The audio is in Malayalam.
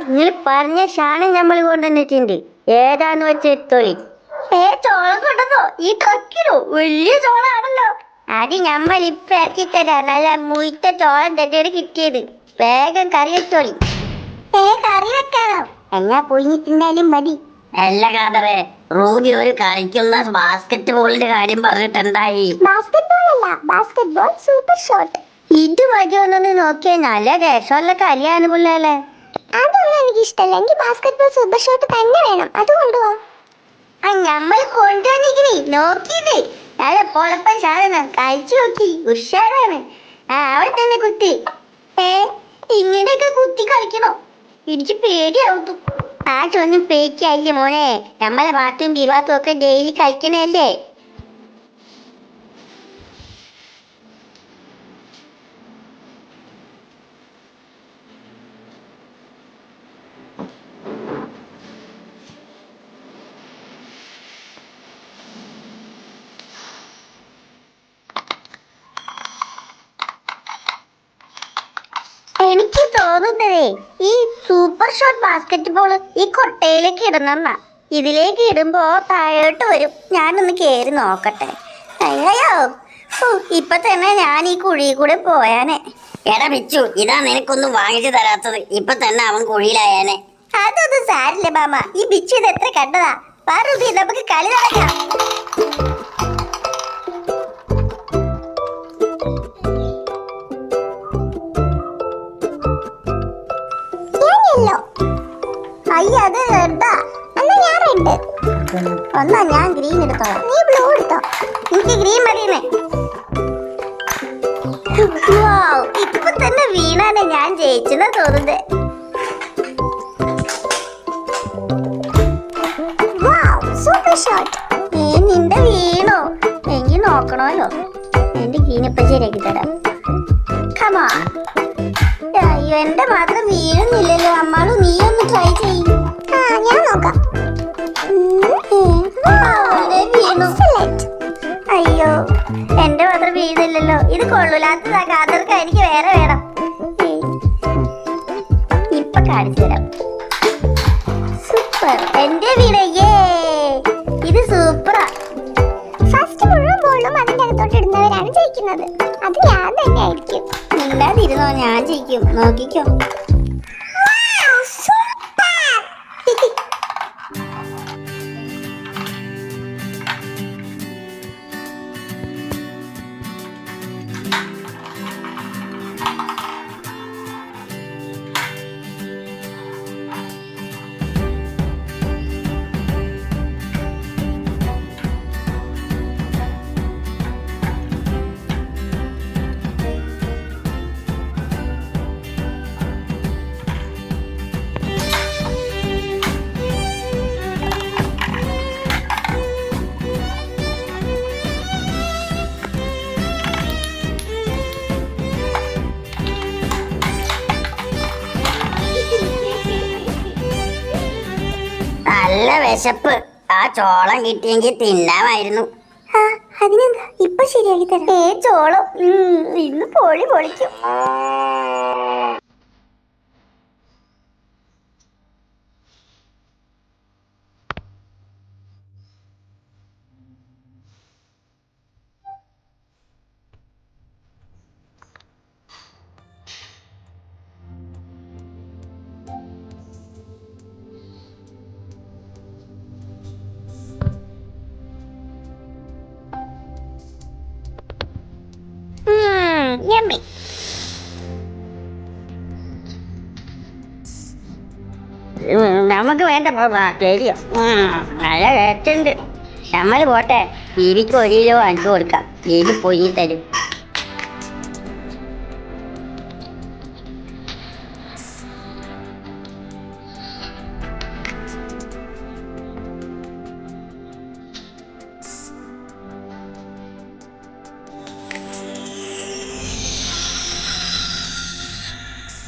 നിങ്ങൾ പറഞ്ഞ സാധനം നമ്മൾ കൊണ്ടുവന്നിട്ടുണ്ട്. ഏതാന്ന് വെച്ച് എടുത്തോളി. ചോളം കൊണ്ടുവന്നോ? ഈ ട്രക്കിലോ? വലിയ ചോളാണല്ലോ. അത് നമ്മൾ ഇപ്പൊ ഇറക്കി തരാം. നല്ല മുയിത്ത ചോളം തന്നെയാണ് കിട്ടിയത്. വേഗം കറി വെച്ചോളി. കറി വെക്കാനോ? എന്നാ പൊയിഞ്ഞിട്ടുണ്ടാലും മതി. അല്ല കാതറേ, റൂബി ഒരു കളിക്കുന്ന ബാസ്കറ്റ് ബോളിന്റെ കാര്യം പറഞ്ഞിട്ടുണ്ടായി. ബാസ്കറ്റ് ബോൾ അല്ല, ബാസ്കറ്റ് ബോൾ സൂപ്പർ ഷോട്ട്. ഇത് മതിയൊന്നു നോക്കിയാൽ നല്ല രസമുള്ള കളിയാണ് പിള്ളേരെ. അതൊന്നും എനിക്ക് ഇഷ്ടമല്ല. എനിക്ക് ബാസ്കറ്റ് ബോൾ സൂപ്പർ ഷോട്ട് തന്നെ വേണം. അത് കൊണ്ടുപോകാം. നമ്മൾ കൊണ്ടുവന്നിരിക്കണേ. നോക്കിയത് നല്ല പൊളപ്പൻ സാധനം. കഴിച്ചു നോക്കി. ഉഷാറാണ്. അവിടെ തന്നെ കുത്തി. ഇങ്ങനെയൊക്കെ കുത്തി കളിക്കണോ? എനിക്ക് പേടിയാവും. ആട്ടൊന്നും പേടിക്കായില്ലേ മോനെ. നമ്മളെ ഭാഗത്തും വിവാഹത്തും ഒക്കെ ഡെയിലി കളിക്കണല്ലേ. എനിക്ക് തോന്നുന്നതേ ഈ സൂപ്പർ ഷോട്ട് ബാസ്കറ്റ് ബോൾ ഈ കൊട്ടയിലേക്ക് ഇടുന്ന. ഇതിലേക്ക് ഇടുമ്പോ താഴോട്ട് വരും. ഞാനൊന്ന് കേറി നോക്കട്ടെ. അയ്യോ, ഇപ്പൊ തന്നെ ഞാൻ ഈ കുഴിയിൽ കൂടെ പോയാനെ. എടാ ബിച്ചു, ഇതാ നിനക്കൊന്നും വാങ്ങിച്ചു തരാത്തത്. ഇപ്പൊ തന്നെ അവൻ കുഴിയിലായാനെ. അതൊന്നും സാരില്ല മാമ. ഈ ബിച്ചു ഇത് എത്ര കണ്ടതാ. പാറുബി, നമുക്ക് കളി നടക്കാം. അയ്യ, അത് റെഡാ. എന്നാ ഞാൻ റെഡ്. ഒന്നാ ഞാൻ ഗ്രീൻ എടുത്തോളാം. നീ ബ്ലൂ എടുത്തോ. എനിക്ക് ഗ്രീൻ മതിയെന്നേ. ഇപ്പൊ തന്നെ വീണാനെ ഞാൻ ജയിച്ചെന്നാ തോന്നുന്നത്. Super shot. നിന്റെ വീണോ? എനിക്ക് നോക്കണമല്ലോ. എന്റെ ഗ്രീനിപ്പ ശരിയാക്കി തരാം. കമാ. അയ്യോ, എന്റെ മാത്രം വീഴുന്നില്ലല്ലോ. അമ്മാളു, നീ ഒന്ന് ട്രൈ ചെയ്യും. ഞാൻ നോക്കാം. വീണു. അയ്യോ, എന്റെ മാത്രം വീഴുന്നില്ലല്ലോ. ഇത് കൊള്ളൂലാത്തതാ കാതർക്ക്. എനിക്ക് വേറെ വേണം. ഇപ്പൊ കാണിച്ചു തരാം. സൂപ്പർ. എന്റെ വീടയ്യേ, ഇത് സൂപ്പറാ. ഫസ്റ്റ് മുഴുവൻ ബോളും അതിന്റെ അകത്തോട്ട് ഇടുന്നവരാണ് ജയിക്കുന്നത്. അത് ഞാൻ തന്നെ ആയിരിക്കും. മിണ്ടാതിരുന്നോ, ഞാൻ ജയിക്കും. നോക്കിക്കോ. നല്ല വിശപ്പ്. ആ ചോളം കിട്ടിയെങ്കിൽ തിന്നാമായിരുന്നു. അതിനെന്താ, ഇപ്പൊ ശരിയാക്കി തരാം. ചോളം ഇന്ന് പൊളി പൊളിക്കും. Yummy. നമുക്ക് വേണ്ട ശരിയോ. നല്ല ടേസ്റ്റ് ഉണ്ട്. നമ്മൾ പോട്ടെ. ബീവിക്ക് 1 കിലോ വാങ്ങിച്ചു കൊടുക്കാം. ബീവി പൊയ്യി തരും.